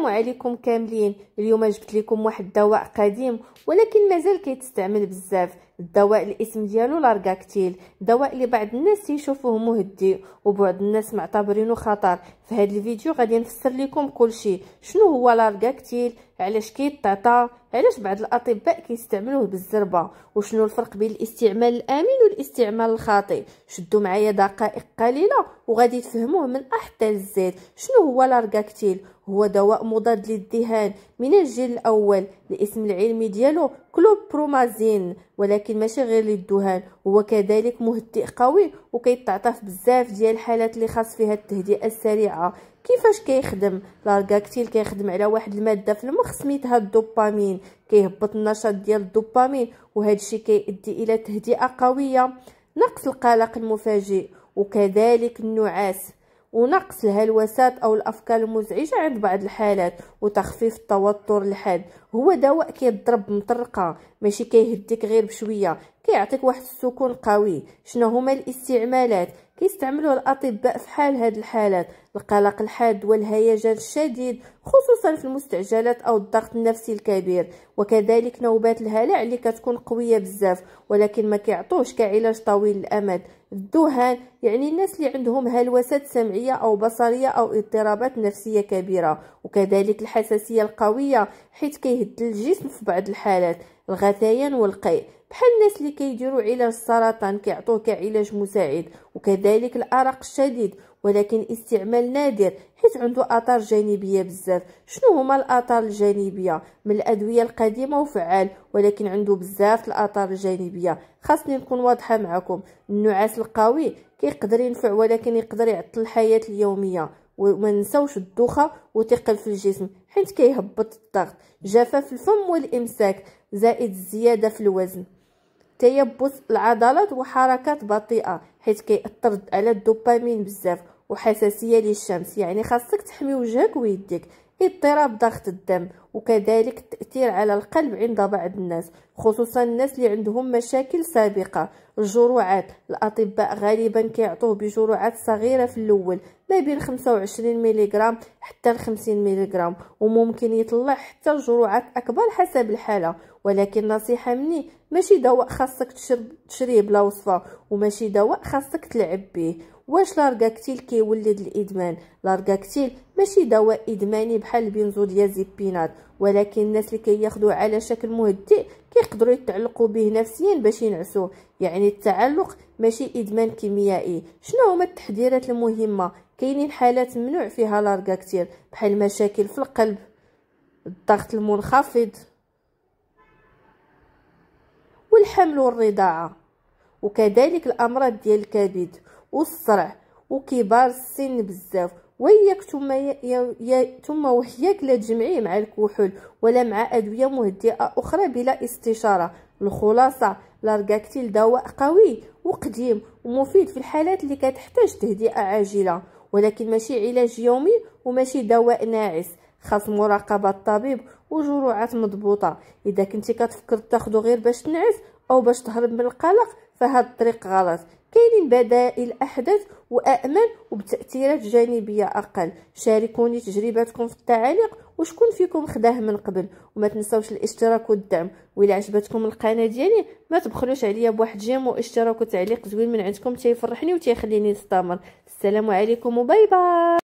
السلام عليكم كاملين. اليوم جبت لكم واحد الدواء قديم ولكن مازال كيتستعمل بزاف. الدواء الاسم ديالو لارغاكتيل، دواء اللي بعض الناس تيشوفوه مهدئ وبعض الناس معتبرينه خطر. في هذا الفيديو غادي نفسر لكم كل شيء. شنو هو لارغاكتيل، علاش كيتعطى، علاش بعض الاطباء كيستعملوه بالزربه، وشنو الفرق بين الاستعمال الامن والاستعمال الخاطئ. شدوا معايا دقائق قليله وغادي تفهموه من حتى للزيت. شنو هو لارغاكتيل؟ هو دواء مضاد للدهان من الجيل الاول. الاسم العلمي ديالو كلوبرومازين، ولكن ماشي غير للدهان، هو كذلك مهدئ قوي وكيتعطى في بزاف ديال الحالات اللي خاص فيها التهدئه السريعه. كيفاش كيخدم لارغاكتيل؟ كيخدم على واحد الماده في المخ سميتها الدوبامين، كيهبط النشاط ديال الدوبامين وهذا الشيء كيؤدي الى تهدئه قويه، نقص القلق المفاجئ وكذلك النعاس، ونقص الهلوسات او الافكار المزعجه عند بعض الحالات، وتخفيف التوتر الحاد. هو دواء كيضرب بمطرقه، ماشي كيهديك غير بشويه، كيعطيك واحد السكون قوي. شنو هما الاستعمالات؟ كيستعملوه الاطباء في حال هاد الحالات: القلق الحاد والهيجان الشديد خصوصا في المستعجلات او الضغط النفسي الكبير، وكذلك نوبات الهلع اللي كتكون قويه بزاف ولكن ما كيعطوش كعلاج طويل الامد. الذهان يعني الناس اللي عندهم هلوسات سمعيه او بصريه او اضطرابات نفسيه كبيره، وكذلك الحساسيه القويه حيث كيهد الجسم في بعض الحالات. الغثيان والقيء بحال الناس اللي كيديروا علاج السرطان كيعطوه كعلاج مساعد، وكذلك الارق الشديد ولكن استعمال نادر حيث عنده اثار جانبيه بزاف. شنو هما الاثار الجانبيه؟ من الادويه القديمه وفعال ولكن عنده بزاف الاثار الجانبيه. خاصني نكون واضحه معكم: النعاس القوي كيقدر ينفع ولكن يقدر يعطل الحياه اليوميه. وما نساوش الدوخه وثقل في الجسم حيت كيهبط الضغط. جفاف الفم والامساك زائد الزياده في الوزن. تيبس العضلات وحركات بطيئه حيث كيأثر على الدوبامين بزاف. وحساسيه للشمس يعني خاصك تحمي وجهك ويديك. اضطراب ضغط الدم وكذلك التأثير على القلب عند بعض الناس خصوصا الناس اللي عندهم مشاكل سابقة. الجرعات: الأطباء غالبا كيعطوه بجرعات صغيرة في الأول، ما بين 25 ملغ حتى 50 ملغ، وممكن يطلع حتى الجرعات أكبر حسب الحالة. ولكن نصيحة مني: ماشي دواء خاصك تشريه بلا وصفة، وماشي دواء خاصك تلعب به. واش لارغاكتيل كيولد الادمان؟ لارغاكتيل ماشي دواء ادماني بحال البنزوديازيبينات، ولكن الناس اللي كياخذوه على شكل مهدئ كيقدروا يتعلقوا به نفسيا باش ينعسوا. يعني التعلق ماشي ادمان كيميائي. شنو هما التحذيرات المهمه؟ كاينين حالات ممنوع فيها لارغاكتيل بحال مشاكل في القلب، الضغط المنخفض، والحمل والرضاعه، وكذلك الامراض ديال الكبد والصرع وكبار السن بزاف. وياك ثم وحياك لا تجمعيه مع الكحول ولا مع ادويه مهدئه اخرى بلا استشاره. الخلاصه: لارغاكتيل دواء قوي وقديم ومفيد في الحالات اللي كتحتاج تهدئه عاجله، ولكن ماشي علاج يومي وماشي دواء ناعس. خاص مراقبه الطبيب وجرعات مضبوطه. اذا كنتي كتفكر تاخذه غير باش تنعس او باش تهرب من القلق فهاد الطريق غلط. كاينين بدائل احدث وامن وبتاثيرات جانبيه اقل. شاركوني تجربتكم في التعاليق وشكون فيكم خداه من قبل، وما تنساوش الاشتراك والدعم. وإلا عجبتكم القناه ديالي ما تبخلوش عليا بواحد جيم واشتراك وتعليق زوين من عندكم، تيفرحني وتيخليني نستمر. السلام عليكم وباي باي.